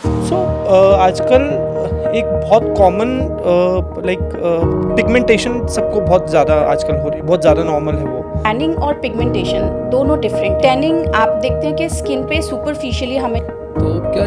सो आजकल एक बहुत कॉमन पिगमेंटेशन सबको बहुत ज़्यादा आजकल हो रही है, बहुत ज़्यादा नॉर्मल है वो। टैनिंग और पिगमेंटेशन दोनों डिफरेंट। टैनिंग आप देखते हैं कि स्किन पे सुपरफिशियली हमें तो क्या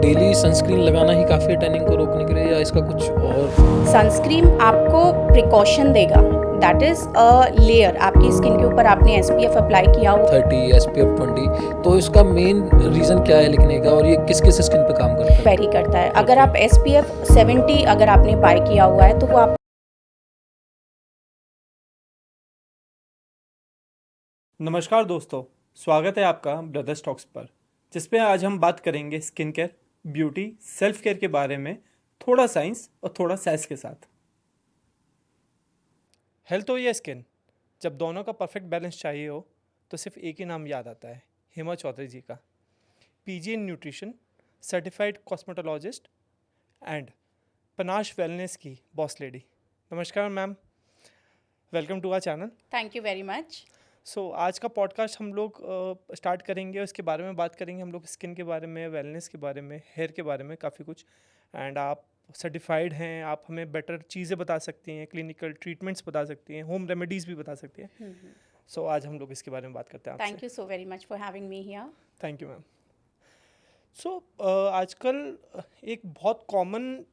डेली सनस्क्रीन लगाना ही काफ़ी है टैनिंग को रोकने के लिए या इसका कुछ और? सनस्क्रीन आपको प्रिकॉशन देगा, दैट इज अ लेयर। आपकी स्किन के ऊपर आपने एसपीएफ अप्लाई किया हो 30 SPF 20, तो इसका मेन रीज़न क्या है लिखने का और ये किस किस स्किन पे काम करता है? वेरी करता है। अगर आप एसपीएफ 70 अगर आपने बाय किया हुआ है तो वो आप नमस्कार दोस्तों, स्वागत है आपका ब्रदर्स टॉक्स पर, जिसपे आज हम बात करेंगे skin care, beauty, self care के बारे में, थोड़ा साइंस और थोड़ा सैस के साथ। हेल्थ हो या स्किन, जब दोनों का परफेक्ट बैलेंस चाहिए हो तो सिर्फ एक ही नाम याद आता है, हेमा चौधरी जी का। PG in nutrition, certified cosmetologist and Panash wellness की बॉस लेडी। नमस्कार ma'am, welcome to our channel. Thank you very much. आज का पॉडकास्ट हम लोग स्टार्ट करेंगे, उसके बारे में बात करेंगे। हम लोग स्किन के बारे में, वेलनेस के बारे में, हेयर के बारे में काफ़ी कुछ। एंड आप सर्टिफाइड हैं, आप हमें बेटर चीज़ें बता सकती हैं, क्लिनिकल ट्रीटमेंट्स बता सकती हैं, होम रेमेडीज़ भी बता सकती हैं। आज हम लोग इसके बारे में बात करते हैं थैंक आपसे। You so very much for having me here. Thank you ma'am. आजकल एक बहुत कॉमन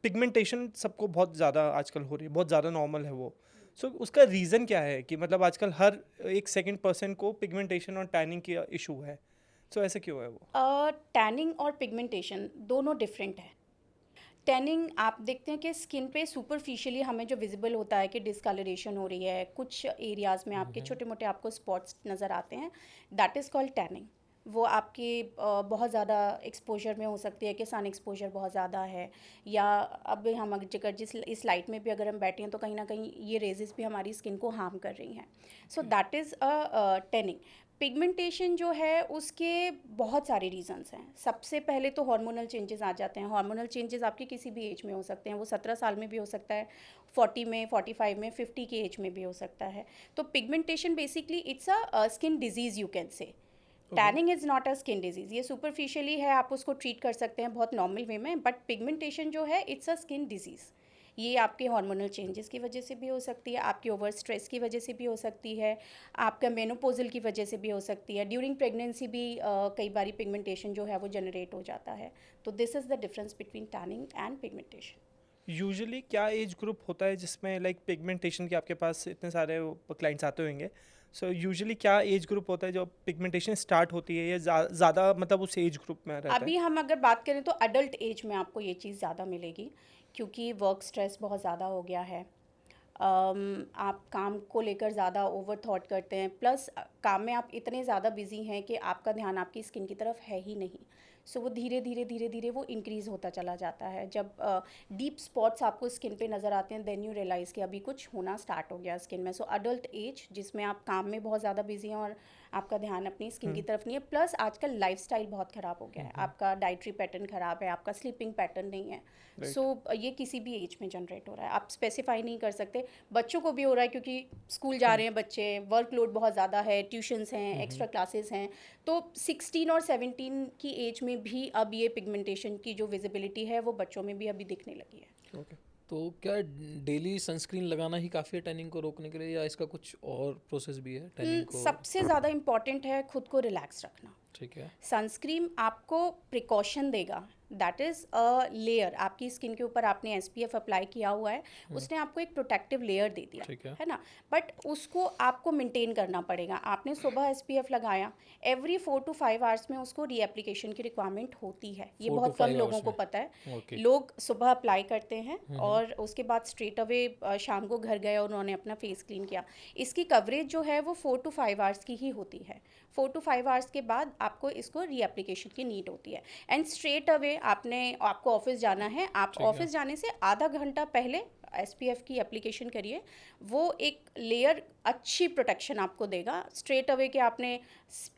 पिगमेंटेशन सबको बहुत ज़्यादा आजकल हो रही है, बहुत ज़्यादा नॉर्मल है वो। उसका रीज़न क्या है कि मतलब आजकल हर एक सेकंड पर्सन को पिगमेंटेशन और टैनिंग की इशू है। ऐसे क्यों है वो? टैनिंग और पिगमेंटेशन दोनों डिफरेंट है। टैनिंग आप देखते हैं कि स्किन पे सुपरफिशियली हमें जो विजिबल होता है कि डिस्कलरेशन हो रही है, कुछ एरियाज़ में आपके छोटे मोटे आपको स्पॉट्स नज़र आते हैं, दैट इज़ कॉल्ड टैनिंग। वो आपकी बहुत ज़्यादा एक्सपोजर में हो सकती है कि सन एक्सपोजर बहुत ज़्यादा है, या अब हम अगर जिस इस लाइट में भी अगर हम बैठे हैं तो कहीं ना कहीं ये रेजेस भी हमारी स्किन को हार्म कर रही हैं। So that is a tanning. Pigmentation जो है उसके बहुत सारे रीजंस हैं। सबसे पहले तो हार्मोनल चेंजेस आ जाते हैं। हार्मोनल चेंजेस आपके किसी भी एज में हो सकते हैं, वो 17 साल में भी हो सकता है, 40 में, 45 में, 50 की एज में भी हो सकता है। तो pigmentation basically it's a skin disease you can से। Tanning is not a skin disease, ये सुपरफिशियली है, आप उसको ट्रीट कर सकते हैं बहुत नॉर्मल वे में, बट पिगमेंटेशन जो है इट्स अ स्किन डिजीज़। ये आपके हार्मोनल चेंजेस की वजह से भी हो सकती है, आपके ओवर स्ट्रेस की वजह से भी हो सकती है, आपका मेनोपोजल की वजह से भी हो सकती है, ड्यूरिंग प्रेगनेंसी भी कई बार पिगमेंटेशन जो है वो जनरेट हो जाता है। तो this is the difference between tanning and pigmentation. Usually क्या एज ग्रुप होता है जिसमें पिगमेंटेशन के आपके पास इतने सारे क्लाइंट्स आते होंगे? यूजुअली क्या एज ग्रुप होता है जो पिगमेंटेशन स्टार्ट होती है, या ज़्यादा मतलब उस एज ग्रुप में रहता है? अभी हम अगर बात करें तो अडल्ट एज में आपको ये चीज़ ज़्यादा मिलेगी, क्योंकि वर्क स्ट्रेस बहुत ज़्यादा हो गया है। आप काम को लेकर ज़्यादा ओवर थॉट करते हैं, प्लस काम में आप इतने ज़्यादा बिजी हैं कि आपका ध्यान आपकी स्किन की तरफ है ही नहीं। सो वो धीरे धीरे धीरे धीरे वो इंक्रीज़ होता चला जाता है। जब डीप स्पॉट्स आपको स्किन पे नज़र आते हैं, देन यू रियलाइज़ कि अभी कुछ होना स्टार्ट हो गया स्किन में। सो अडल्ट एज जिसमें आप काम में बहुत ज़्यादा बिजी हैं और आपका ध्यान अपनी स्किन की तरफ नहीं है, प्लस आजकल लाइफस्टाइल बहुत ख़राब हो गया है, आपका डाइटरी पैटर्न ख़राब है, आपका स्लीपिंग पैटर्न नहीं है। सो ये किसी भी एज में जनरेट हो रहा है, आप स्पेसिफाई नहीं कर सकते। बच्चों को भी हो रहा है क्योंकि स्कूल जा रहे हैं बच्चे, वर्कलोड बहुत ज़्यादा है, ट्यूशन्स हैं, एक्स्ट्रा क्लासेस हैं। तो 16 और 17 की एज में भी अब ये पिगमेंटेशन की जो विजिबिलिटी है वो बच्चों में भी अभी दिखने लगी है। ओके। तो क्या डेली सनस्क्रीन लगाना ही काफ़ी है टैनिंग को रोकने के लिए या इसका कुछ और प्रोसेस भी है टैनिंग को? सबसे ज़्यादा इम्पॉर्टेंट है खुद को रिलैक्स रखना। ठीक है। सनस्क्रीन आपको प्रिकॉशन देगा, दैट इज़ अ लेयर। आपकी स्किन के ऊपर आपने एसपीएफ अप्लाई किया हुआ है, उसने आपको एक प्रोटेक्टिव लेयर दे दिया ठीक है। है ना। बट उसको आपको मेंटेन करना पड़ेगा। आपने सुबह एसपीएफ लगाया, एवरी 4 to 5 आवर्स में उसको रीएप्लीकेशन की रिक्वायरमेंट होती है। ये 4 to बहुत कम 5 लोगों आवर्स को में? पता है। ओके। लोग सुबह अप्लाई करते हैं और उसके बाद स्ट्रेट अवे शाम को घर गए और उन्होंने अपना फेस क्लीन किया। इसकी कवरेज जो है वो 4 to 5 आवर्स की ही होती है। 4 to 5 आवर्स के बाद आपको इसको रीएप्लीकेशन की नीड होती है। एंड स्ट्रेट अवे आपको ऑफिस जाना है, आप ठीक है। ऑफिस जाने से आधा घंटा पहले एसपीएफ की एप्लीकेशन करिए। वो एक लेयर अच्छी प्रोटेक्शन आपको देगा। स्ट्रेट अवे के आपने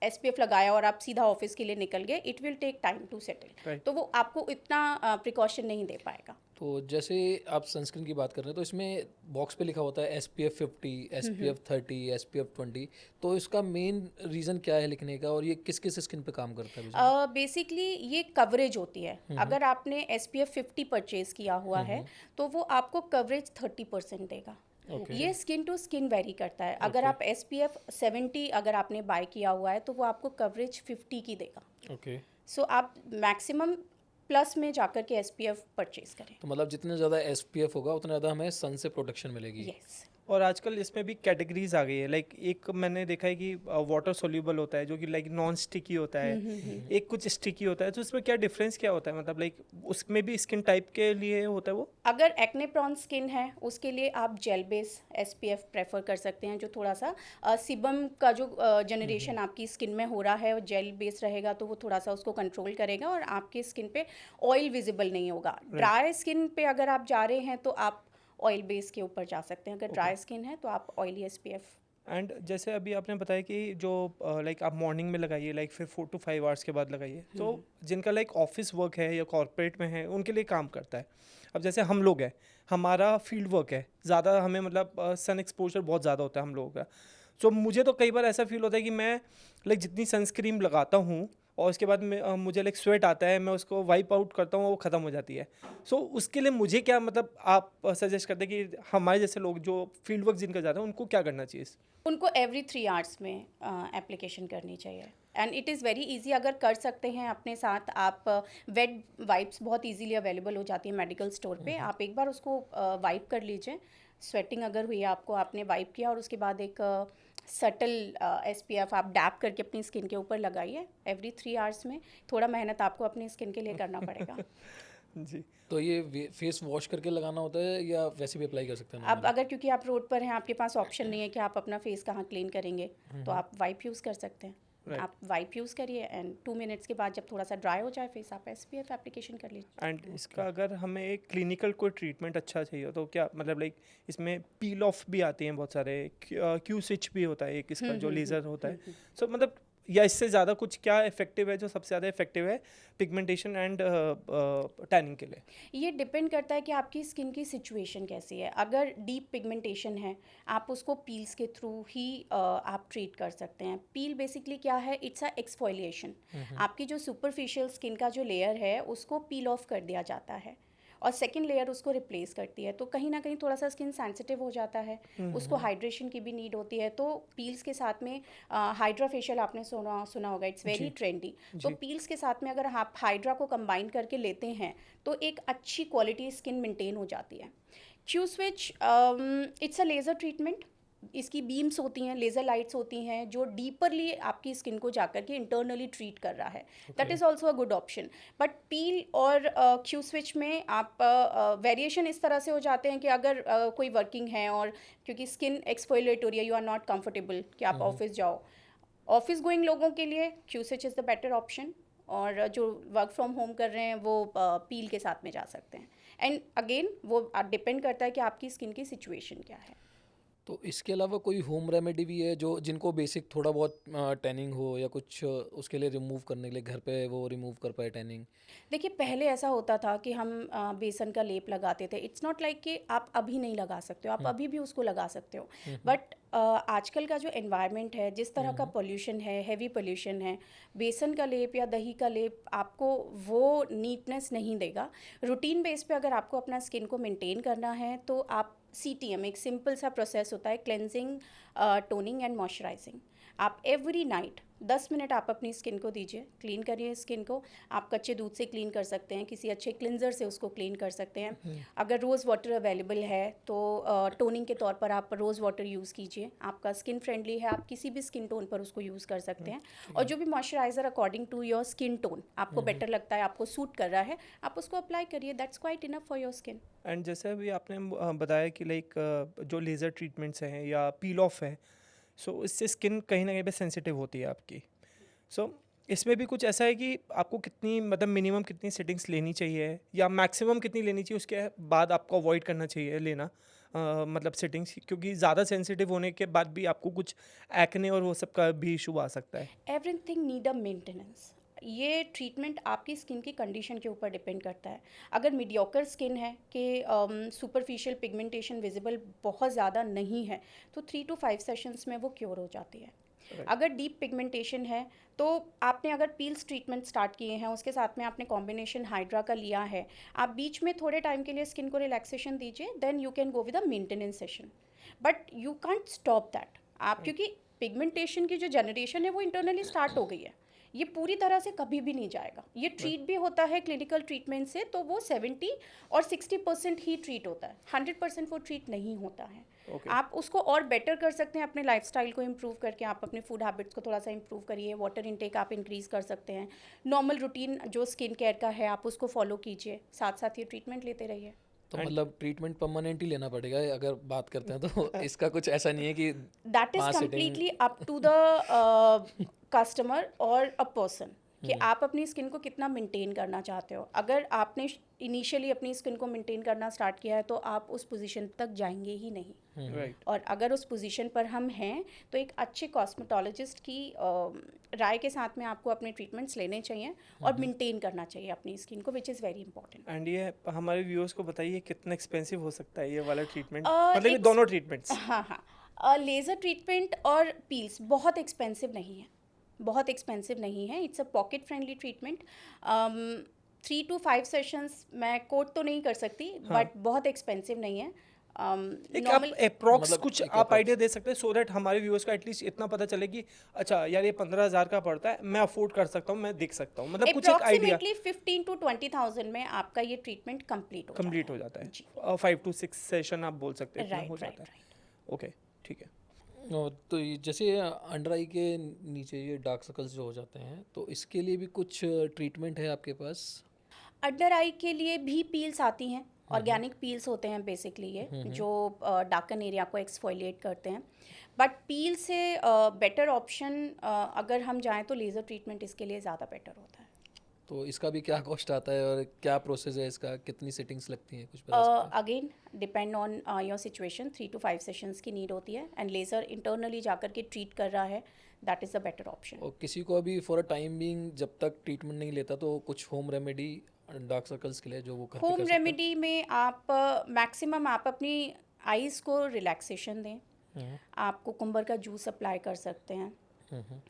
एसपीएफ लगाया और आप सीधा ऑफिस के लिए निकल गए, it will take time to settle, right. तो वो आपको इतना प्रिकॉशन नहीं दे पाएगा। तो जैसे आप सनस्क्रीन की बात कर रहे हैं तो इसमें बॉक्स पे लिखा होता है SPF 50, SPF 30, SPF 20, तो इसका मेन रीज़न क्या है लिखने का और ये किस किस स्किन पे काम करता है बेसिकली? बेसिकली ये कवरेज होती है। अगर आपने SPF 50 परचेज किया हुआ है तो वो आपको कवरेज 30% देगा। ओके। ये स्किन टू स्किन वेरी करता है। अगर Okay. आप SPF 70 अगर आपने बाय किया हुआ है तो वो आपको कवरेज 50 की देगा। ओके। सो आप मैक्सिमम प्लस में जाकर के SPF परचेज करें। तो मतलब जितना ज़्यादा SPF होगा उतना ज़्यादा हमें सन से प्रोटेक्शन मिलेगी। यस। और आजकल इसमें भी कैटेगरीज आ गई है, लाइक एक मैंने देखा है कि वाटर सोल्यूबल होता है जो कि लाइक नॉन स्टिकी होता है, एक कुछ स्टिकी होता है, तो इसमें क्या डिफरेंस क्या होता है, मतलब लाइक उसमें भी स्किन टाइप के लिए होता है वो? अगर एक्ने प्रॉन स्किन है उसके लिए आप जेल बेस SPF प्रेफर कर सकते हैं, जो थोड़ा सा सिबम का जो जनरेशन आपकी स्किन में हो रहा है वो जेल बेस रहेगा तो वो थोड़ा सा उसको कंट्रोल करेगा और आपकी स्किन पे ऑयल विजिबल नहीं होगा। ड्राई स्किन पे अगर आप जा रहे हैं तो आप ऑयल बेस के ऊपर जा सकते हैं। अगर ड्राई स्किन है तो आप ऑयली SPF। एंड जैसे अभी आपने बताया कि जो लाइक आप मॉर्निंग में लगाइए, लाइक फिर 4 to 5 आवर्स के बाद लगाइए, तो जिनका लाइक ऑफिस वर्क है या कॉर्पोरेट में है उनके लिए काम करता है। अब जैसे हम लोग हैं, हमारा फील्ड वर्क है, ज़्यादा हमें मतलब सन एक्सपोजर बहुत ज़्यादा होता है हम लोगों का। सो मुझे तो कई बार ऐसा फील होता है कि मैं लाइक जितनी सनस्क्रीन लगाता हूँ और उसके बाद मुझे लाइक स्वेट आता है, मैं उसको वाइप आउट करता हूँ, वो ख़त्म हो जाती है। सो उसके लिए मुझे क्या, मतलब आप सजेस्ट करते हैं कि हमारे जैसे लोग जो फील्ड वर्क जिनका ज़्यादा है उनको क्या करना चाहिए? उनको एवरी 3 आवर्स में एप्लीकेशन करनी चाहिए and it is very easy. अगर कर सकते हैं अपने साथ आप, वेट वाइप्स बहुत इजीली अवेलेबल हो जाती है मेडिकल स्टोर पे, आप एक बार उसको वाइप कर लीजिए। स्वेटिंग अगर हुई आपको, आपने वाइप किया और उसके बाद एक सटल SPF आप डैप करके अपनी स्किन के ऊपर लगाइए एवरी 3 आवर्स में। थोड़ा मेहनत आपको अपनी स्किन के लिए करना पड़ेगा। जी। तो ये फेस वॉश करके लगाना होता है या वैसे भी अप्लाई कर सकते हैं अब normally? अगर क्योंकि आप रोड पर हैं, आपके पास ऑप्शन नहीं है कि आप अपना फेस कहाँ क्लीन करेंगे, तो आप वाइप यूज़ कर सकते हैं। Right. आप वाइप यूज़ करिए एंड 2 मिनट्स के बाद जब थोड़ा सा ड्राई हो जाए फेस, आप SPF एप्लीकेशन कर लीजिए। एंड इसका अगर हमें एक क्लिनिकल कोई ट्रीटमेंट अच्छा चाहिए तो क्या, मतलब लाइक इसमें पील ऑफ भी आती हैं बहुत सारे, क्यू स्विच भी होता है एक इसका जो लेज़र होता है, सो मतलब या इससे ज़्यादा कुछ क्या इफेक्टिव है, जो सबसे ज़्यादा इफेक्टिव है पिगमेंटेशन एंड टैनिंग के लिए? ये डिपेंड करता है कि आपकी स्किन की सिचुएशन कैसी है। अगर डीप पिगमेंटेशन है, आप उसको पील्स के थ्रू ही आप ट्रीट कर सकते हैं। पील बेसिकली क्या है, इट्स अ एक्सफोलिएशन। आपकी जो सुपरफिशियल स्किन का जो लेयर है उसको पील ऑफ कर दिया जाता है और सेकेंड लेयर उसको रिप्लेस करती है। तो कहीं ना कहीं थोड़ा सा स्किन सेंसिटिव हो जाता है, उसको हाइड्रेशन की भी नीड होती है। तो पील्स के साथ में हाइड्रा फेशियल आपने सुना होगा, इट्स वेरी ट्रेंडी। तो पील्स के साथ में अगर आप हाइड्रा को कंबाइन करके लेते हैं तो एक अच्छी क्वालिटी स्किन मेंटेन हो जाती है। Q switch it's a laser treatment. इसकी बीम्स होती हैं, लेज़र लाइट्स होती हैं जो डीपरली आपकी स्किन को जाकर के इंटरनली ट्रीट कर रहा है। That is also a good option. But peel और क्यू स्विच में आप वेरिएशन इस तरह से हो जाते हैं कि अगर कोई वर्किंग है और क्योंकि skin exfoliate you are not comfortable कि आप ऑफिस जाओ, ऑफिस गोइंग लोगों के लिए Q switch is the better option. और जो वर्क फ्रॉम होम कर रहे हैं वो पील के साथ में जा सकते हैं। एंड अगेन वो डिपेंड करता है कि आपकी स्किन की सिचुएशन क्या है। तो इसके अलावा कोई होम रेमेडी भी है जो जिनको बेसिक थोड़ा बहुत टैनिंग हो या कुछ उसके लिए रिमूव करने के लिए घर पे वो रिमूव कर पाए टैनिंग? देखिए पहले ऐसा होता था कि हम बेसन का लेप लगाते थे। इट्स नॉट लाइक कि आप अभी नहीं लगा सकते हो, आप अभी भी उसको लगा सकते हो। बट आजकल का जो एनवायरनमेंट है, जिस तरह का पोल्यूशन है, हैवी पोल्यूशन है, बेसन का लेप या दही का लेप आपको वो नीटनेस नहीं देगा। रूटीन बेस पे अगर आपको अपना स्किन को मेंटेन करना है तो आप CTM, एक सिंपल सा प्रोसेस होता है, क्लेंजिंग, टोनिंग एंड मॉइस्चराइजिंग। आप एवरी नाइट 10 मिनट आप अपनी स्किन को दीजिए, क्लीन करिए स्किन को। आप कच्चे दूध से क्लीन कर सकते हैं, किसी अच्छे क्लिनजर से उसको क्लीन कर सकते हैं। अगर रोज़ वाटर अवेलेबल है तो टोनिंग के तौर पर आप रोज़ वाटर यूज़ कीजिए। आपका स्किन फ्रेंडली है, आप किसी भी स्किन टोन पर उसको यूज़ कर सकते हैं। और जो भी moisturiser according to your skin tone आपको बेटर लगता है, आपको सूट कर रहा है, आप उसको अप्लाई करिए। That's quite enough for your skin. And जैसे अभी आपने बताया कि लाइक जो लेज़र ट्रीटमेंट्स हैं या पील ऑफ है, सो इससे स्किन कहीं ना कहीं पे सेंसिटिव होती है आपकी। सो इसमें भी कुछ ऐसा है कि आपको कितनी, मतलब मिनिमम कितनी सेटिंग्स लेनी चाहिए या मैक्सिमम कितनी लेनी चाहिए, उसके बाद आपको अवॉइड करना चाहिए लेना मतलब सेटिंग्स, क्योंकि ज़्यादा सेंसिटिव होने के बाद भी आपको कुछ एक्ने और वो सब का भी इशू आ सकता है? Everything need a maintenance. ये ट्रीटमेंट आपकी स्किन की कंडीशन के ऊपर डिपेंड करता है। अगर मीडियोकर स्किन है कि सुपरफिशियल पिगमेंटेशन विजिबल बहुत ज़्यादा नहीं है, तो 3 to 5 सेशंस में वो क्योर हो जाती है। Right. अगर डीप पिगमेंटेशन है तो आपने अगर पील्स ट्रीटमेंट स्टार्ट किए हैं, उसके साथ में आपने कॉम्बिनेशन हाइड्रा का लिया है, आप बीच में थोड़े टाइम के लिए स्किन को रिलैक्सेशन दीजिए, then you can go with a maintenance session, but you can't stop that. आप क्योंकि पिगमेंटेशन की जो जनरेशन है वो इंटरनली स्टार्ट हो गई है, ये पूरी तरह से कभी भी नहीं जाएगा। ये ट्रीट भी होता है क्लिनिकल ट्रीटमेंट से, तो वो 70 और 60% ही ट्रीट होता है, 100% वो ट्रीट नहीं होता है। Okay. आप उसको और बेटर कर सकते हैं अपने लाइफस्टाइल को इम्प्रूव करके। आप अपने फूड हैबिट्स को थोड़ा सा इम्प्रूव करिए, वाटर इनटेक आप इंक्रीज़ कर सकते हैं, नॉर्मल रूटीन जो स्किन केयर का है आप उसको फॉलो कीजिए, साथ साथ ये ट्रीटमेंट लेते रहिए। तो मतलब ट्रीटमेंट परमानेंट ही लेना पड़ेगा अगर बात करते हैं तो इसका कुछ ऐसा नहीं है कि that is 5 sitting completely up to the customer और अ पर्सन कि आप अपनी स्किन को कितना मेंटेन करना चाहते हो। अगर आपने इनिशियली अपनी स्किन को मेंटेन करना स्टार्ट किया है तो आप उस पोजीशन तक जाएंगे ही नहीं। Right. और अगर उस पोजीशन पर हम हैं तो एक अच्छे कॉस्मेटोलॉजिस्ट की राय के साथ में आपको अपने ट्रीटमेंट्स लेने चाहिए और मेंटेन करना चाहिए अपनी स्किन को, which is very important. And ये हमारे व्यूअर्स को बताइए कितना एक्सपेंसिव हो सकता है ये वाला ट्रीटमेंट, Uh, मतलब ये ex- दोनों ट्रीटमेंट्स। हाँ लेज़र ट्रीटमेंट और पील्स बहुत एक्सपेंसिव नहीं है, बहुत एक्सपेंसिव नहीं है। It's a pocket friendly treatment. 3 to 5 sessions मैं कोट तो नहीं कर सकती, बट बहुत एक्सपेंसिव नहीं है। एक आप नॉर्मल अप्रोक्स मतलब कुछ एक आप approx। आइडिया दे सकते हैं सो दैट हमारे व्यूअर्स को एटलीस्ट इतना पता चले कि अच्छा यार ये 15,000 का पड़ता है, मैं अफोर्ड कर सकता हूँ, मैं देख सकता हूँ, मतलब कुछ एक आइडिया अप्रॉक्सीमेटली 15 to 20,000 में आपका ये ट्रीटमेंट कंप्लीट हो जाता है। जी। 5 to 6 सेशन आप बोल सकते हैं इतना राइट हो राइट जाता है। राइट। ओके ठीक है। और तो ये जैसे अंडर आई के नीचे ये डार्क सर्कल्स जो हो जाते हैं तो इसके लिए भी कुछ ट्रीटमेंट है आपके पास? अंडर आई के लिए भी पील्स आती हैं, ऑर्गेनिक पील्स होते हैं बेसिकली ये, जो डार्कन एरिया को एक्सफोलिएट करते हैं। बट पील से बेटर ऑप्शन अगर हम जाएं तो लेज़र ट्रीटमेंट इसके लिए ज़्यादा बेटर होता है। तो इसका भी क्या कॉस्ट आता है और क्या प्रोसेस है इसका, कितनी सिटिंग्स लगती हैं, कुछ बता सकते हैं? Again depend on your situation, 3 to 5 sessions की नीड होती है, एंड लेज़र इंटरनली जाकर के ट्रीट कर रहा है, that is the better option. और किसी को अभी फॉर अ टाइम बीइंग जब तक ट्रीटमेंट नहीं लेता तो कुछ होम रेमेडी डार्क सर्कल्स के लिए जो वो घर पे कर होम सकता है? रेमेडी में आप मैक्सिमम आप अपनी आइज़ को रिलैक्सेशन दें। आप कुकुम्बर का जूस अप्लाई कर सकते हैं,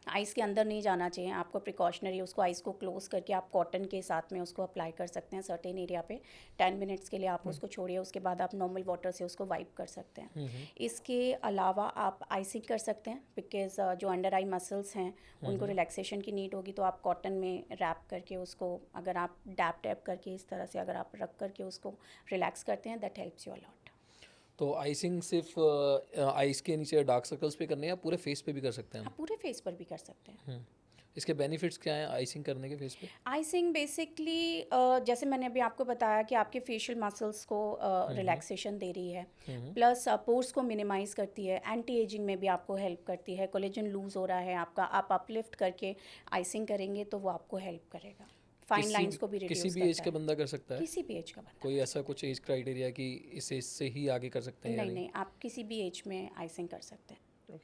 आइस के अंदर नहीं जाना चाहिए आपको, प्रिकॉशनरी उसको आइस को क्लोज करके आप कॉटन के साथ में उसको अप्लाई कर सकते हैं सर्टेन एरिया पे। 10 मिनट्स के लिए आप उसको छोड़िए, उसके बाद आप नॉर्मल वाटर से उसको वाइप कर सकते हैं। इसके अलावा आप आइसिंग कर सकते हैं, बिकॉज जो अंडर आई मसल्स हैं उनको रिलैक्सेशन की नीड होगी, तो आप कॉटन में रैप करके उसको अगर आप डैप टैप करके इस तरह से अगर आप रख करके उसको रिलैक्स करते हैं, that helps you a lot. तो आइसिंग सिर्फ आइस के नीचे डार्क सर्कल्स पे करने या पूरे फेस पे भी कर सकते हैं आप पूरे फेस पर भी कर सकते हैं। हम? इसके बेनिफिट्स क्या हैं आइसिंग करने के फेस पे? आइसिंग बेसिकली जैसे मैंने अभी आपको बताया कि आपके फेशियल मसल्स को रिलैक्सेशन दे रही है, प्लस पोर्स को मिनिमाइज करती है, एंटी एजिंग में भी आपको हेल्प करती है। कोलेजन लूज हो रहा है आपका, आप अपलिफ्ट करके आइसिंग करेंगे तो वो आपको हेल्प करेगा। फाइन लाइंस को भी रिड्यूस किसी भी एज करता का है, बंदा कर सकता है? किसी भी एज का बंदा। कोई ऐसा कुछ एज क्राइटेरिया कि इस एज से ही आगे कर सकते हैं या नहीं नहीं, आप किसी भी एज में आइसिंग कर सकते हैं।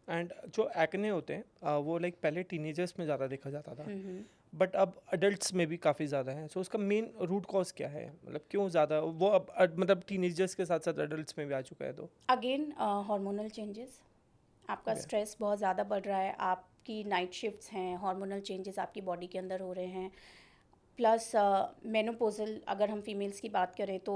एंड जो एक्ने होते हैं वो लाइक पहले टीनेजर्स में ज़्यादा देखा जाता था, बट अब अडल्ट्स में भी काफ़ी ज़्यादा है। सो उसका मेन रूट कॉज क्या है, मतलब क्यों ज़्यादा वो अब मतलब टीनेजर्स के साथ साथ अडल्ट्स में भी आ चुका है? तो अगेन हार्मोनल चेंजेस, आपका स्ट्रेस बहुत ज़्यादा बढ़ रहा है, आपकी नाइट शिफ्ट्स हैं, हार्मोनल चेंजेस आपकी बॉडी के अंदर हो रहे हैं, प्लस मेनोपोजल अगर हम फीमेल्स की बात करें तो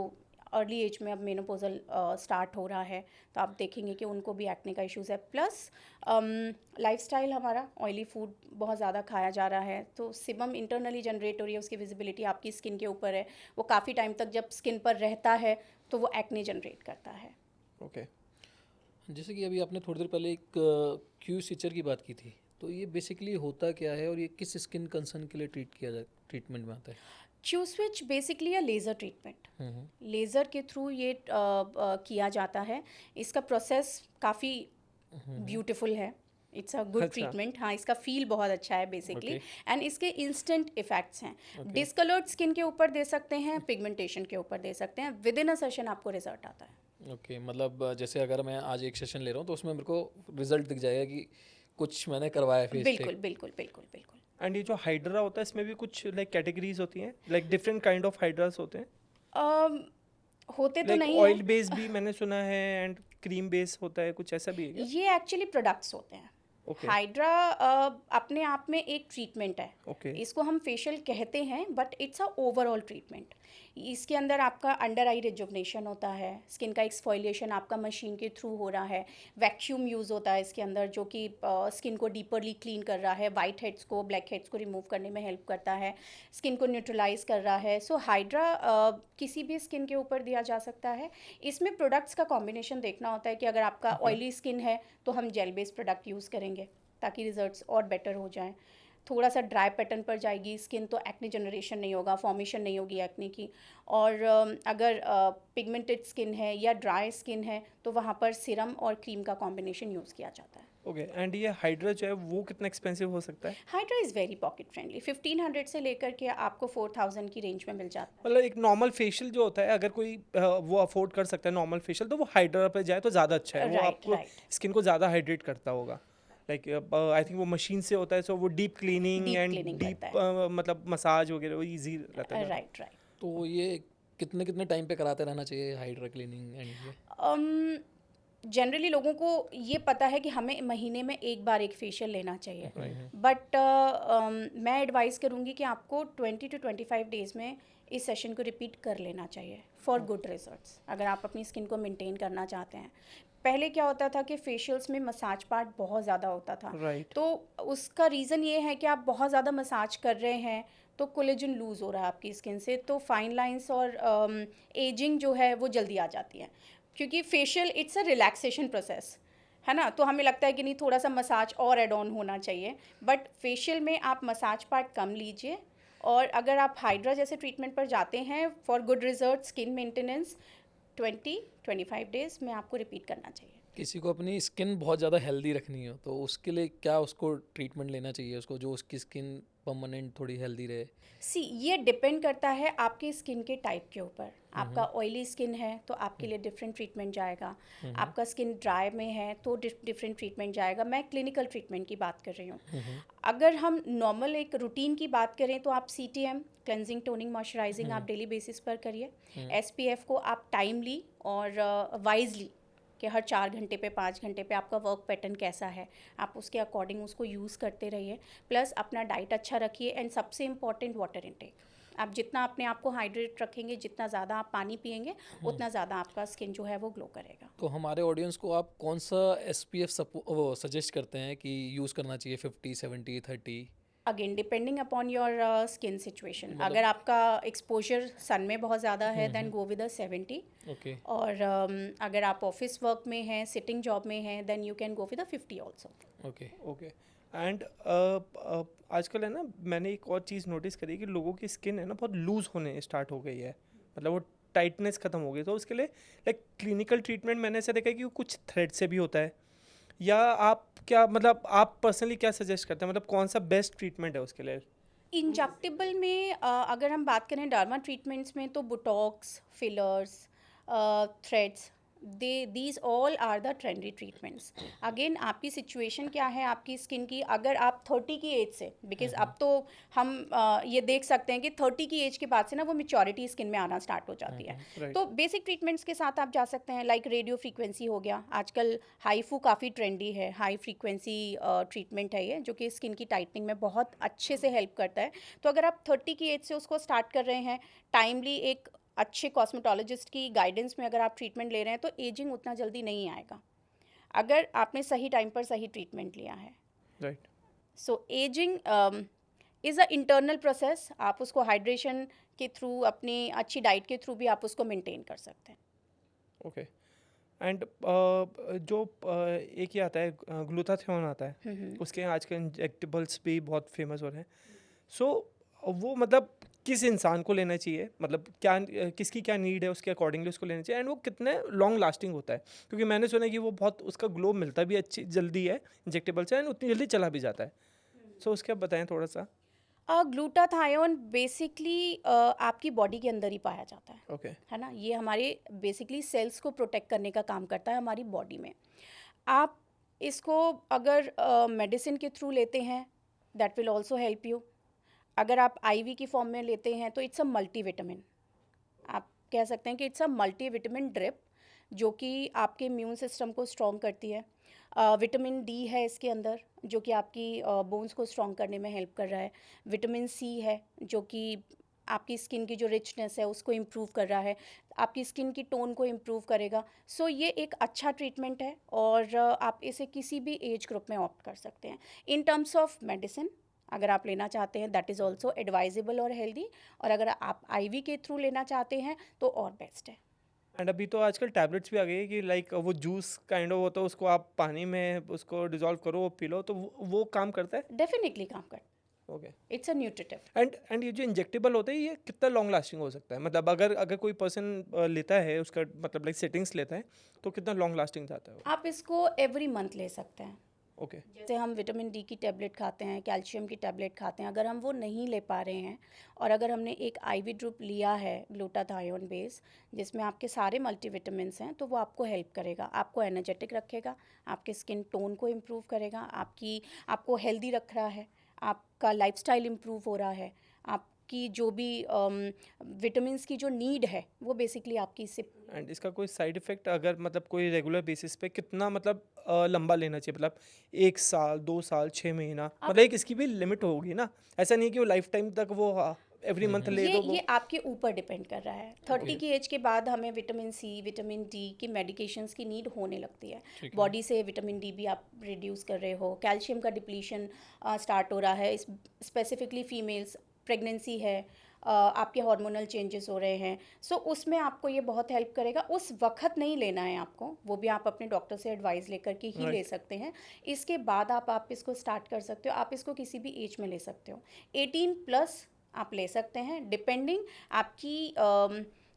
अर्ली एज में अब मेनोपोजल स्टार्ट हो रहा है, तो आप देखेंगे कि उनको भी एक्ने का इश्यूज़ है। प्लस लाइफस्टाइल हमारा ऑयली फूड बहुत ज़्यादा खाया जा रहा है, तो सिबम इंटरनली जनरेट हो रही है, उसकी विजिबिलिटी आपकी स्किन के ऊपर है, वो काफ़ी टाइम तक जब स्किन पर रहता है तो वो एक्ने जनरेट करता है। ओके जैसे कि अभी आपने थोड़ी देर पहले एक क्यू स्टिचर की बात की थी, तो ये बेसिकली होता क्या है और ये किस स्किन कंसर्न के लिए ट्रीटमेंट में आता है? क्यू स्विच बेसिकली अ लेज़र ट्रीटमेंट, लेज़र के थ्रू ये किया जाता है। इसका प्रोसेस काफ़ी ब्यूटीफुल है, इट्स अ गुड अच्छा। ट्रीटमेंट। हाँ, इसका फील बहुत अच्छा है बेसिकली, Okay. एंड इसके इंस्टेंट इफेक्ट्स हैं। डिस्कलर्ड स्किन के ऊपर दे सकते हैं, पिगमेंटेशन के ऊपर दे सकते हैं, विद इन अ सेशन आपको रिजल्ट आता है। ओके मतलब जैसे अगर मैं आज एक सेशन ले रहा हूँ तो उसमें मेरे को रिजल्ट दिख जाएगा कि कुछ मैंने करवाया फेस पे। बिल्कुल बिल्कुल बिल्कुल बिल्कुल। एंड ये जो हाइड्रा होता है इसमें भी कुछ लाइक कैटेगरीज होती हैं, like different kind of hydras होते हैं, होते तो लाइक नहीं ऑयल है, बेस भी मैंने सुना है एंड क्रीम बेस होता है, कुछ ऐसा भी है क्या? ये एक्चुअली प्रोडक्ट्स होते हैं। ओके हाइड्रा अपने आप में एक ट्रीटमेंट है, ओके इसको हम फेशियल कहते हैं but it's a overall treatment. इसके अंदर आपका अंडर आई रिजुवनेशन होता है, स्किन का एक्सफोलिएशन आपका मशीन के थ्रू हो रहा है, वैक्यूम यूज़ होता है इसके अंदर जो कि स्किन को डीपरली क्लीन कर रहा है, वाइट हेड्स को ब्लैक हेड्स को रिमूव करने में हेल्प करता है, स्किन को न्यूट्रलाइज कर रहा है। सो हाइड्रा किसी भी स्किन के ऊपर दिया जा सकता है। इसमें प्रोडक्ट्स का कॉम्बिनेशन देखना होता है कि अगर आपका ऑयली स्किन है तो हम जेल बेस्ड प्रोडक्ट यूज़ करेंगे ताकि रिजल्ट्स और बेटर हो जाएं। थोड़ा सा ड्राई पैटर्न पर जाएगी स्किन तो एक्ने जनरेशन नहीं होगा, फॉर्मेशन नहीं होगी एक्ने की। और अगर पिगमेंटेड स्किन है या ड्राई स्किन है तो वहाँ पर सीरम और क्रीम का कॉम्बिनेशन यूज़ किया जाता है। ओके। एंड ये हाइड्रा जो है वो कितना एक्सपेंसिव हो सकता है? Hydra is very pocket friendly, 1500 से लेकर के आपको 4000 की रेंज में मिल जाता है। मतलब एक नॉर्मल फेशियल जो होता है, अगर कोई वो अफोर्ड कर सकता है नॉर्मल फेशियल, तो वो हाइड्रा पे जाए तो ज़्यादा अच्छा है, वो Right, आपको right. स्किन को ज़्यादा हाइड्रेट करता होगा। लाइक आई थिंक वो मशीन से होता है, सो वो deep cleaning Deep and cleaning deep करता मतलब मसाज वगैरह वो ईजी रहता है। Right right. तो ये कितने कितने टाइम पे कराते रहना चाहिए हाइड्रा क्लीनिंग एंड ये? जनरली लोगों को ये पता है कि हमें महीने में एक बार एक फेशियल लेना चाहिए, Right. बट मैं एडवाइस करूँगी कि आपको 20 to 25 डेज़ में इस सेशन को रिपीट कर लेना चाहिए फॉर गुड रिजल्ट्स, अगर आप अपनी स्किन को मेंटेन करना चाहते हैं। पहले क्या होता था कि फेशियल्स में मसाज पार्ट बहुत ज़्यादा होता था, Right. तो उसका रीज़न ये है कि आप बहुत ज़्यादा मसाज कर रहे हैं तो कोलेजन लूज़ हो रहा है आपकी स्किन से, तो फाइन लाइंस और एजिंग जो है वो जल्दी आ जाती है, क्योंकि facial it's a relaxation process है ना। तो हमें लगता है कि नहीं थोड़ा सा मसाज और एड ऑन होना चाहिए, बट फेशियल में आप मसाज पार्ट कम लीजिए। और अगर आप हाइड्रा जैसे ट्रीटमेंट पर जाते हैं for good result skin maintenance 20-25 days में आपको रिपीट करना चाहिए। किसी को अपनी स्किन बहुत ज़्यादा हेल्दी रखनी हो तो उसके लिए क्या उसको ट्रीटमेंट लेना चाहिए उसको, जो उसकी स्किन परमानेंट थोड़ी हेल्दी रहे? सी ये डिपेंड करता है आपकी स्किन के टाइप के ऊपर। आपका ऑयली स्किन है तो आपके लिए डिफरेंट ट्रीटमेंट जाएगा, आपका स्किन ड्राई में है तो डिफरेंट ट्रीटमेंट जाएगा। मैं क्लिनिकल ट्रीटमेंट की बात कर रही हूँ। अगर हम नॉर्मल एक रूटीन की बात करें तो आप CTM क्लेंजिंग टोनिंग मॉइस्चराइजिंग आप डेली बेसिस पर करिए। SPF को आप टाइमली और वाइजली कि हर 4 घंटे पे 5 घंटे पे आपका वर्क पैटर्न कैसा है आप उसके अकॉर्डिंग उसको यूज़ करते रहिए। प्लस अपना डाइट अच्छा रखिए एंड सबसे इम्पॉर्टेंट वाटर इनटेक। आप जितना अपने आप को हाइड्रेट रखेंगे, जितना ज़्यादा आप पानी पिएंगे उतना ज़्यादा आपका स्किन जो है वो ग्लो करेगा। तो हमारे ऑडियंस को आप कौन सा SPF वो सजेस्ट करते हैं कि यूज़ करना चाहिए, 50, 70, 30? Again depending upon your skin situation, अगर आपका एक्सपोजर सन में बहुत ज़्यादा है देन गो विद 70। ओके। और अगर आप ऑफिस वर्क में हैं, सिटिंग जॉब में हैं, then you can go with 50 also. Okay. Okay. And आजकल है ना, मैंने एक और चीज़ नोटिस करी कि लोगों की स्किन है ना बहुत लूज़ होने स्टार्ट हो गई है, मतलब वो टाइटनेस ख़त्म हो गई। तो उसके लिए लाइक क्लिनिकल ट्रीटमेंट मैंने ऐसा देखा है कि वो कुछ थ्रेड से भी होता है, या आप क्या मतलब आप पर्सनली क्या सजेस्ट करते हैं, मतलब कौन सा बेस्ट ट्रीटमेंट है उसके लिए? इंजेक्टेबल में अगर हम बात करें डर्मा ट्रीटमेंट्स में तो botox, fillers, threads, these all are the trendy treatments. Again आपकी सिचुएशन क्या है आपकी स्किन की, अगर आप 30 की एज से, बिकॉज अब तो हम ये देख सकते हैं कि 30 की एज के बाद से ना वो मेच्योरिटी स्किन में आना स्टार्ट हो जाती है। Right. तो बेसिक ट्रीटमेंट्स के साथ आप जा सकते हैं, लाइक रेडियो फ्रीक्वेंसी हो गया, आजकल हाईफू काफ़ी ट्रेंडी है, हाई फ्रीक्वेंसी ट्रीटमेंट है ये जो कि स्किन की टाइटनिंग में बहुत अच्छे से हेल्प करता है। तो अगर आप 30 की एज से उसको स्टार्ट कर रहे हैं, टाइमली एक अच्छे कॉस्मेटोलॉजिस्ट की गाइडेंस में अगर आप ट्रीटमेंट ले रहे हैं तो एजिंग उतना जल्दी नहीं आएगा अगर आपने सही टाइम पर सही ट्रीटमेंट लिया है। Right. So ageing is a internal process, आप उसको हाइड्रेशन के थ्रू, अपनी अच्छी डाइट के थ्रू भी आप उसको मेंटेन कर सकते हैं। ओके। एंड जो एक ये आता है ग्लूटाथियोन आता है, उसके आजकल इंजेक्टेबल्स भी बहुत फेमस हो रहे हैं। सो वो मतलब किस इंसान को लेना चाहिए, मतलब क्या किसकी क्या नीड है उसके अकॉर्डिंगली उसको लेना चाहिए, एंड वो कितने लॉन्ग लास्टिंग होता है? क्योंकि मैंने सुना है कि वो बहुत उसका ग्लो मिलता भी अच्छी जल्दी है इंजेक्टेबल से, एंड उतनी जल्दी चला भी जाता है। सो उसके आप बताएं थोड़ा सा। ग्लूटाथायोन बेसिकली आपकी बॉडी के अंदर ही पाया जाता है, ओके। है ना। ये हमारे बेसिकली सेल्स को प्रोटेक्ट करने का काम करता है हमारी बॉडी में। आप इसको अगर मेडिसिन के थ्रू लेते हैं that will also help you. अगर आप आईवी की फॉर्म में लेते हैं तो इट्स अ मल्टीविटामिन, आप कह सकते हैं कि इट्स अ मल्टीविटामिन ड्रिप, जो कि आपके इम्यून सिस्टम को स्ट्रॉन्ग करती है। विटामिन डी है इसके अंदर, जो कि आपकी बोन्स को स्ट्रॉन्ग करने में हेल्प कर रहा है। विटामिन सी है, जो कि आपकी स्किन की जो रिचनेस है उसको इम्प्रूव कर रहा है, आपकी स्किन की टोन को इम्प्रूव करेगा। सो ये एक अच्छा ट्रीटमेंट है, और आप इसे किसी भी एज ग्रुप में ऑप्ट कर सकते हैं। इन टर्म्स ऑफ मेडिसिन अगर आप लेना चाहते हैं, दैट इज़ ऑल्सो एडवाइजेबल और हेल्दी, और अगर आप आईवी के थ्रू लेना चाहते हैं तो और बेस्ट है। एंड अभी तो आजकल टैबलेट्स भी आ गई है कि लाइक वो जूस काइंड ऑफ होता है, उसको आप पानी में उसको डिज़ोल्व करो, वो पी लो, तो वो काम करता है। डेफिनेटली काम कर, okay. It's a nutritive. And ये जो इंजेक्टेबल होता है, ये कितना लॉन्ग लास्टिंग हो सकता है? मतलब अगर अगर कोई पर्सन लेता है उसका, मतलब लाइक सेटिंग्स लेता है, तो कितना लॉन्ग लास्टिंग जाता है वो? आप इसको एवरी मंथ ले सकते हैं। ओके। जैसे हम विटामिन डी की टैबलेट खाते हैं, कैल्शियम की टैबलेट खाते हैं, अगर हम वो नहीं ले पा रहे हैं और अगर हमने एक आईवी ड्रिप लिया है ग्लूटाथायोन बेस, जिसमें आपके सारे मल्टीविटामिन्स हैं, तो वो आपको हेल्प करेगा, आपको एनर्जेटिक रखेगा, आपके स्किन टोन को इम्प्रूव करेगा, आपको हेल्दी रख रहा है, आपका लाइफस्टाइल इम्प्रूव हो रहा है, आपकी जो भी विटामिन्स की जो नीड है वो बेसिकली आपकी इससे। एंड इसका कोई साइड इफेक्ट, अगर मतलब कोई रेगुलर बेसिस पे कितना मतलब लंबा लेना चाहिए? मतलब 1 साल, 2 साल, 6 महीना, मतलब एक इसकी भी लिमिट होगी ना? ऐसा नहीं कि वो लाइफ टाइम तक वो एवरी मंथ ले तो वो। ये आपके ऊपर डिपेंड कर रहा है। 30 की एज के बाद हमें विटामिन सी, विटामिन डी की मेडिकेशंस की नीड होने लगती है। बॉडी से विटामिन डी भी आप रिड्यूस कर रहे हो, कैल्शियम का डिप्लीशन स्टार्ट हो रहा है, स्पेसिफिकली फीमेल्स, प्रेगनेंसी है, आपके हार्मोनल चेंजेस हो रहे हैं। सो उसमें आपको ये बहुत हेल्प करेगा। उस वक्त नहीं लेना है आपको, वो भी आप अपने डॉक्टर से एडवाइस लेकर के ही ले सकते हैं। इसके बाद आप इसको स्टार्ट कर सकते हो। आप इसको किसी भी एज में ले सकते हो, 18+ आप ले सकते हैं, डिपेंडिंग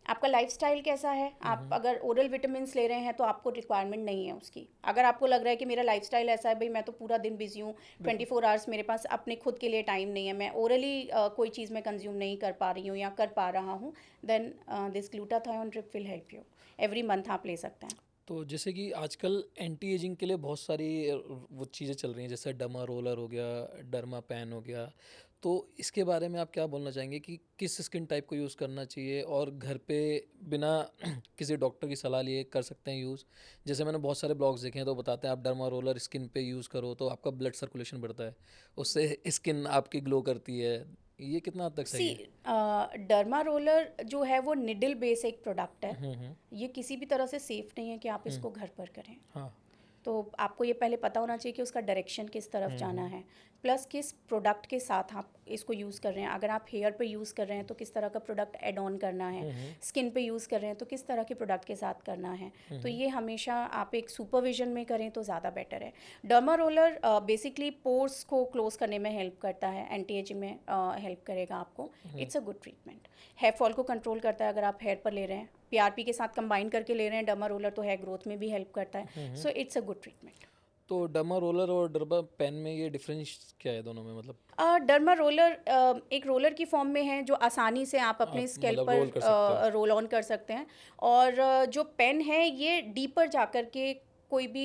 आपका लाइफस्टाइल कैसा है। आप अगर ओरल विटामिन्स ले रहे हैं तो आपको रिक्वायरमेंट नहीं है उसकी। अगर आपको लग रहा है कि मेरा लाइफस्टाइल ऐसा है, भाई मैं तो पूरा दिन बिजी हूँ, 24 आवर्स मेरे पास अपने खुद के लिए टाइम नहीं है, मैं ओरली कोई चीज़ में कंज्यूम नहीं कर पा रही हूँ या कर पा रहा हूँ, then this glutathione drip will help you. Every month आप ले सकते हैं। तो जैसे कि आजकल एंटी एजिंग के लिए बहुत सारी वो चीज़ें चल रही हैं, जैसे डर्मा रोलर हो गया, डर्मा पैन हो गया, तो इसके बारे में आप क्या बोलना चाहेंगे कि किस स्किन टाइप को यूज़ करना चाहिए और घर पे बिना किसी डॉक्टर की सलाह लिए कर सकते हैं यूज़? जैसे मैंने बहुत सारे ब्लॉग्स देखे हैं तो बताते हैं आप डर्मा रोलर स्किन पे यूज़ करो तो आपका ब्लड सर्कुलेशन बढ़ता है, उससे स्किन आपकी ग्लो करती है, ये कितना हद तक सी, सही है? डर्मा रोलर जो है वो निडल बेस एक प्रोडक्ट है। हम्म। ये किसी भी तरह से सेफ नहीं है कि आप इसको घर पर करें। हाँ। तो आपको ये पहले पता होना चाहिए कि उसका डायरेक्शन किस तरफ जाना है, प्लस किस प्रोडक्ट के साथ आप इसको यूज़ कर रहे हैं। अगर आप हेयर पे यूज़ कर रहे हैं तो किस तरह का प्रोडक्ट ऐड ऑन करना है, स्किन पे यूज़ कर रहे हैं तो किस तरह के प्रोडक्ट के साथ करना है। तो ये हमेशा आप एक सुपरविजन में करें तो ज़्यादा बेटर है। डर्मा रोलर बेसिकली पोर्स को क्लोज करने में हेल्प करता है, एंटी एजिंग में हेल्प करेगा आपको। It's a good treatment. Hair fall को कंट्रोल करता है अगर आप हेयर पर ले रहे हैं, पीआरपी के साथ कंबाइन करके ले रहे हैं डर्मा रोलर तो हेयर ग्रोथ में भी हेल्प करता है। So it's a good treatment. तो डर्मा रोलर और डर्मा पेन में ये डिफरेंस क्या है दोनों में, मतलब डर्मा रोलर एक रोलर की फॉर्म में है जो आसानी से आप अपने आप स्कैल्प मतलब रोल कर सकते हो? पर रोल ऑन कर सकते हैं। और जो पेन है ये डीपर जाकर के कोई भी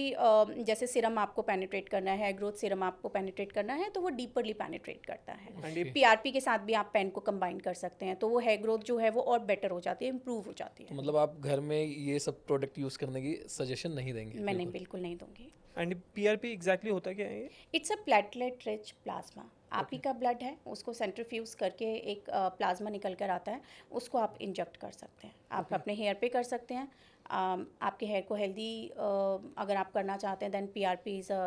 जैसे सिरम आपको पेनिट्रेट करना है, ग्रोथ सिरम आपको पेनिट्रेट करना है, तो वो डीपरली पेनिट्रेट करता है। Okay. पीआरपी के साथ भी आप पेन को कंबाइन कर सकते हैं, तो वो हेयर ग्रोथ जो है वो और बेटर हो जाती है, इम्प्रूव हो जाती तो है। मतलब आप घर में ये सब प्रोडक्ट यूज़ करने की सजेशन नहीं देंगे? मैं नहीं, बिल्कुल। बिल्कुल नहीं दूंगी। एंड पीआरपी एग्जैक्टली होता क्या है ये? It's a platelet rich plasma. आप ही का ब्लड है, उसको सेंट्रीफ्यूज करके एक प्लाज्मा निकल कर आता है, उसको आप इंजेक्ट कर सकते हैं। आप अपने हेयर पे कर सकते हैं। आपके हेयर को हेल्दी अगर आप करना चाहते हैं then PRP is a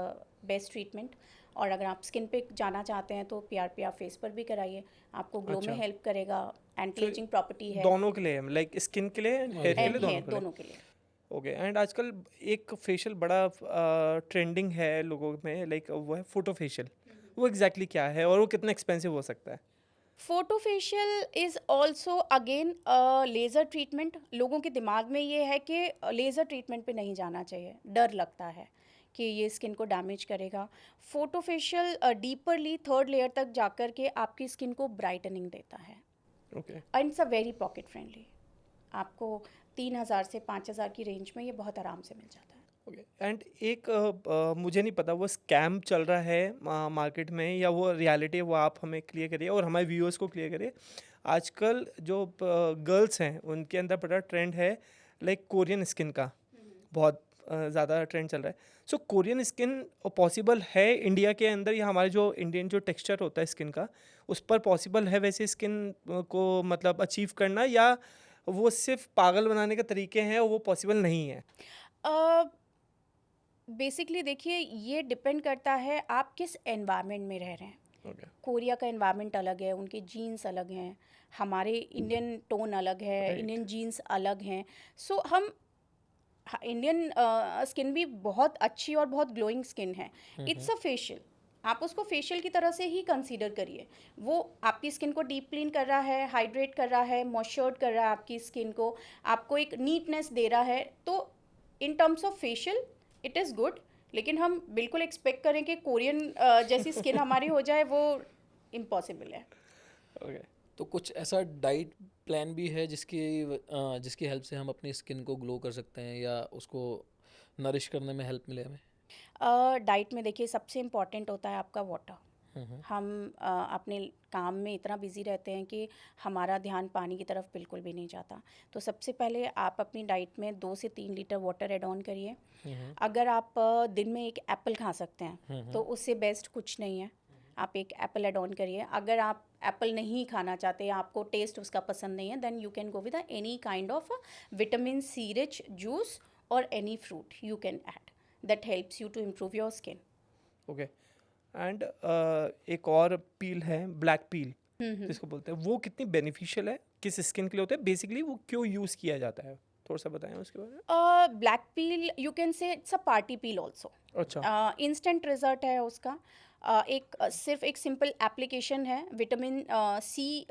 best treatment. और अगर आप स्किन पे जाना चाहते हैं तो पीआरपी आप फेस पर भी कराइए, आपको ग्लो में अच्छा। हेल्प करेगा, एंटी So, एजिंग प्रॉपर्टी है। दोनों के लिए, लाइक स्किन के लिए एंड हेयर के एंड लिए, दोनों हेयर के लिए? दोनों के लिए। ओके। एंड आजकल एक फेशियल बड़ा ट्रेंडिंग है लोगों में, लाइक वो है फोटो फेशियल। वो एग्जैक्टली क्या है और वो कितना एक्सपेंसिव हो सकता है? Photo facial is also again laser treatment. लोगों के दिमाग में ये है कि लेज़र ट्रीटमेंट पे नहीं जाना चाहिए, डर लगता है कि ये स्किन को डैमेज करेगा। फोटो फेशियल डीपरली 3rd लेयर तक जाकर के आपकी स्किन को ब्राइटनिंग देता है, okay. And it's a very pocket friendly. आपको 3000 से 5000 की रेंज में ये बहुत आराम से मिल जाता है। ओके। एंड एक मुझे नहीं पता वो स्कैम चल रहा है मार्केट में या वो रियलिटी है, वो आप हमें क्लियर करिए और हमारे व्यूअर्स को क्लियर करिए। आजकल जो गर्ल्स हैं उनके अंदर बड़ा ट्रेंड है लाइक कोरियन स्किन का, बहुत ज़्यादा ट्रेंड चल रहा है। सो कोरियन स्किन पॉसिबल है इंडिया के अंदर, या हमारे जो इंडियन जो टेक्सचर होता है स्किन का उस पर पॉसिबल है वैसे स्किन को मतलब अचीव करना, या वो सिर्फ पागल बनाने के तरीके हैं और वो पॉसिबल नहीं है? बेसिकली देखिए, ये डिपेंड करता है आप किस एनवायरनमेंट में रह रहे हैं। ओके। कोरिया का एनवायरनमेंट अलग है, उनके जीन्स अलग हैं, हमारे इंडियन टोन अलग है, राइट। इंडियन जीन्स अलग हैं। सो हम इंडियन स्किन भी बहुत अच्छी और बहुत ग्लोइंग स्किन है। इट्स अ फेशियल, आप उसको फेशियल की तरह से ही कंसीडर करिए। वो आपकी स्किन को डीप क्लीन कर रहा है, हाइड्रेट कर रहा है, मॉइस्चर्ड कर रहा है आपकी स्किन को, आपको एक नीटनेस दे रहा है। तो in terms of facial it is good, लेकिन हम बिल्कुल एक्सपेक्ट करें कि कोरियन जैसी स्किन हमारी हो जाए, वो इम्पॉसिबल है। ओके। तो कुछ ऐसा डाइट प्लान भी है जिसकी हेल्प से हम अपनी स्किन को ग्लो कर सकते हैं या उसको नरिश करने में हेल्प मिले हमें? डाइट में देखिए सबसे इम्पॉर्टेंट होता है आपका वाटर। हम्म। हम अपने काम में इतना बिजी रहते हैं कि हमारा ध्यान पानी की तरफ बिल्कुल भी नहीं जाता। तो सबसे पहले आप अपनी डाइट में 2 से 3 लीटर वाटर ऐड ऑन करिए। हम्म। अगर आप दिन में एक एप्पल खा सकते हैं हम्म। तो उससे बेस्ट कुछ नहीं है। आप एक एप्पल ऐड ऑन करिए। अगर आप एप्पल नहीं खाना चाहते या आपको टेस्ट उसका पसंद नहीं है, then you can go with any kind of vitamin C rich juice और any fruit you can add that helps you to improve your skin. Okay. And एक और पील है ब्लैक पील जिसको बोलते हैं, वो कितनी बेनिफिशियल है, किस स्किन के लिए होता है, बेसिकली वो क्यों यूज़ किया जाता है, थोड़ा सा बताएं उसके बारे में। Black peel you can say it's a party peel also. अच्छा। इंस्टेंट रिजल्ट है उसका। सिर्फ एक सिंपल एप्लीकेशन है, विटामिन सी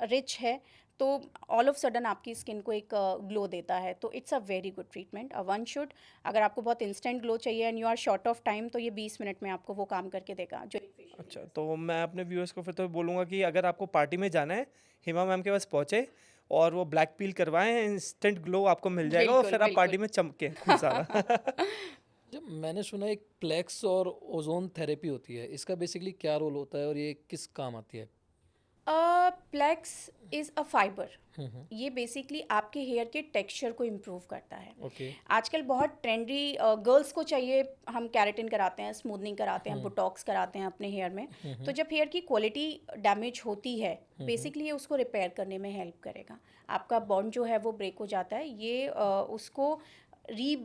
रिच है, तो ऑल ऑफ सडन आपकी स्किन को एक ग्लो देता है। तो it's a very good treatment. One should, अगर आपको बहुत इंस्टेंट ग्लो चाहिए and you are short of time, तो ये 20 मिनट में आपको वो काम करके देगा जो एक facial अच्छा, use तो मैं अपने व्यूअर्स को फिर तो बोलूँगा कि अगर आपको पार्टी में जाना है, हिमा मैम के पास पहुँचे और वो ब्लैक पील करवाएं, इंस्टेंट ग्लो आपको मिल जाएगा और बिल्कुल फिर आप पार्टी बिल्कुल। में चमके खूब सारा। जब मैंने सुना एक प्लेक्स और ओजोन थेरेपी होती है, इसका बेसिकली क्या रोल होता है और ये किस काम आती है? Flax is a fibre. Hmm. ये बेसिकली आपके हेयर के टेक्सचर को इम्प्रूव करता है। ओके। आजकल बहुत ट्रेंडी गर्ल्स को चाहिए, हम कैरेटिन कराते हैं, स्मूथनिंग कराते हैं, बोटॉक्स कराते हैं अपने हेयर में। तो जब हेयर की क्वालिटी डैमेज होती है, बेसिकली ये उसको रिपेयर करने में हेल्प करेगा। आपका बॉन्ड जो है वो ब्रेक हो जाता है, ये उसको री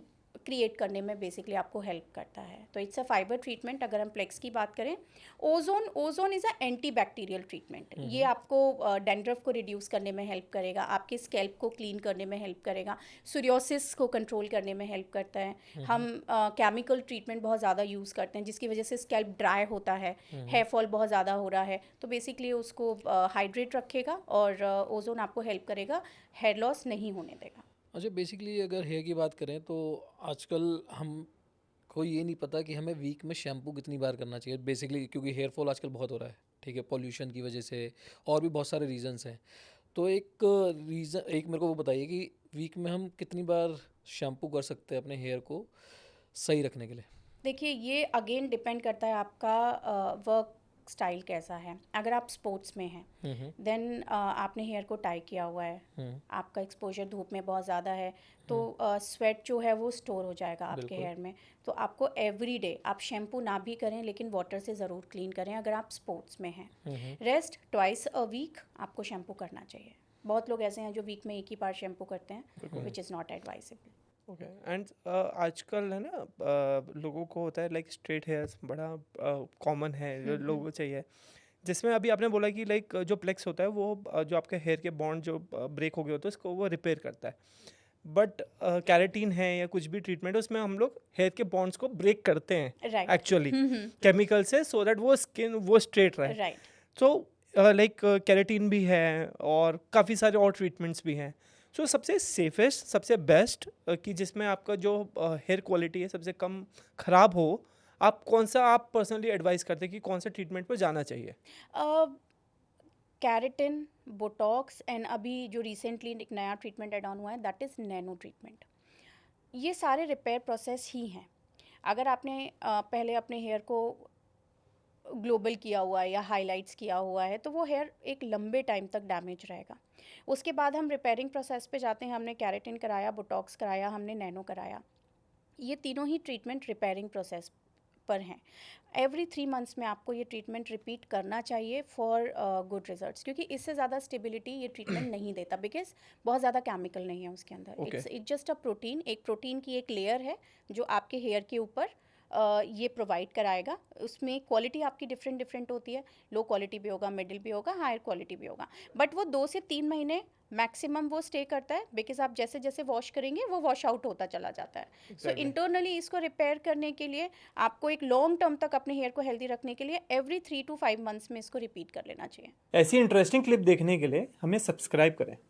क्रिएट करने में बेसिकली आपको हेल्प करता है। तो इट्स अ फाइबर ट्रीटमेंट। अगर हम प्लेक्स की बात करें, ozone is a anti bacterial treatment. ये आपको डैंड्रफ को रिड्यूस करने में हेल्प करेगा, आपके स्कैल्प को क्लीन करने में हेल्प करेगा, सोरियोसिस को कंट्रोल करने में हेल्प करता है। हम केमिकल ट्रीटमेंट बहुत ज़्यादा यूज़ करते हैं जिसकी वजह से स्कैल्प ड्राई होता है, हेयर फॉल बहुत ज़्यादा हो रहा है। तो बेसिकली उसको हाइड्रेट रखेगा और ओजोन आपको हेल्प करेगा, हेयर लॉस नहीं होने देगा। अच्छा, बेसिकली अगर हेयर की बात करें तो आजकल हम कोई ये नहीं पता कि हमें वीक में शैम्पू कितनी बार करना चाहिए, बेसिकली क्योंकि हेयर फॉल आजकल बहुत हो रहा है, ठीक है, पॉल्यूशन की वजह से और भी बहुत सारे रीजंस हैं। तो एक मेरे को वो बताइए कि वीक में हम कितनी बार शैम्पू कर सकते हैं अपने हेयर को सही रखने के लिए? देखिए, ये अगेन डिपेंड करता है आपका वर्क स्टाइल कैसा है। अगर आप स्पोर्ट्स में हैं, हम्म। देन आपने हेयर को टाई किया हुआ है, हम्म। आपका एक्सपोजर धूप में बहुत ज़्यादा है, तो स्वेट जो है वो स्टोर हो जाएगा आपके बिल्कुल। हेयर में। तो आपको एवरी डे, आप शैम्पू ना भी करें लेकिन वाटर से ज़रूर क्लीन करें अगर आप स्पोर्ट्स में हैं। रेस्ट ट्वाइस अ वीक आपको शैम्पू करना चाहिए। बहुत लोग ऐसे हैं जो वीक में एक ही बार शैम्पू करते हैं, which is not advisable. Okay. And आजकल है ना लोगों को होता है लाइक स्ट्रेट हेयर्स बड़ा कॉमन है जो लोगों को चाहिए, जिसमें अभी आपने बोला कि लाइक जो प्लेक्स होता है वो जो आपके हेयर के बॉन्ड जो ब्रेक हो गए होते हैं उसको वो रिपेयर करता है। बट कैरेटीन है या कुछ भी ट्रीटमेंट है उसमें हम लोग हेयर के बॉन्ड्स को ब्रेक करते हैं राइट एक्चुअली केमिकल से, सो दैट वो स्किन वो स्ट्रेट रहे। राइट। सो लाइक कैरेटीन भी है और काफ़ी सारे और ट्रीटमेंट्स भी हैं। सो सबसे सेफेस्ट, सबसे बेस्ट कि जिसमें आपका जो हेयर क्वालिटी है सबसे कम ख़राब हो, आप कौन सा आप पर्सनली एडवाइस करते हैं कि कौन सा ट्रीटमेंट पर जाना चाहिए? कैरेटिन, बोटॉक्स एंड अभी जो रिसेंटली एक नया ट्रीटमेंट एड ऑन हुआ है दैट इज़ नैनो ट्रीटमेंट। ये सारे रिपेयर प्रोसेस ही हैं। अगर आपने पहले अपने हेयर को ग्लोबल किया हुआ है या हाइलाइट्स किया हुआ है तो वो हेयर एक लंबे टाइम तक डैमेज रहेगा। उसके बाद हम रिपेयरिंग प्रोसेस पे जाते हैं, हमने केराटिन कराया, बोटॉक्स कराया, हमने नैनो कराया। ये तीनों ही ट्रीटमेंट रिपेयरिंग प्रोसेस पर हैं। एवरी 3 मंथ्स में आपको ये ट्रीटमेंट रिपीट करना चाहिए फॉर गुड रिजल्ट्स, क्योंकि इससे ज़्यादा स्टेबिलिटी ये ट्रीटमेंट नहीं देता, बिकॉज बहुत ज़्यादा केमिकल नहीं है उसके अंदर। Okay. It's just a protein, एक प्रोटीन की एक लेयर है जो आपके हेयर के ऊपर ये प्रोवाइड कराएगा। उसमें क्वालिटी आपकी डिफरेंट डिफरेंट होती है, लो क्वालिटी भी होगा, मिडिल भी होगा, हायर क्वालिटी भी होगा, बट वो 2 से 3 महीने मैक्सिमम वो स्टे करता है, बिकॉज आप जैसे जैसे वॉश करेंगे वो वॉश आउट होता चला जाता है। सो Exactly. इंटरनली इसको रिपेयर करने के लिए आपको एक लॉन्ग टर्म तक अपने हेयर को हेल्दी रखने के लिए एवरी 3 to 5 मंथ्स में इसको रिपीट कर लेना चाहिए। ऐसी इंटरेस्टिंग क्लिप देखने के लिए हमें सब्सक्राइब करें।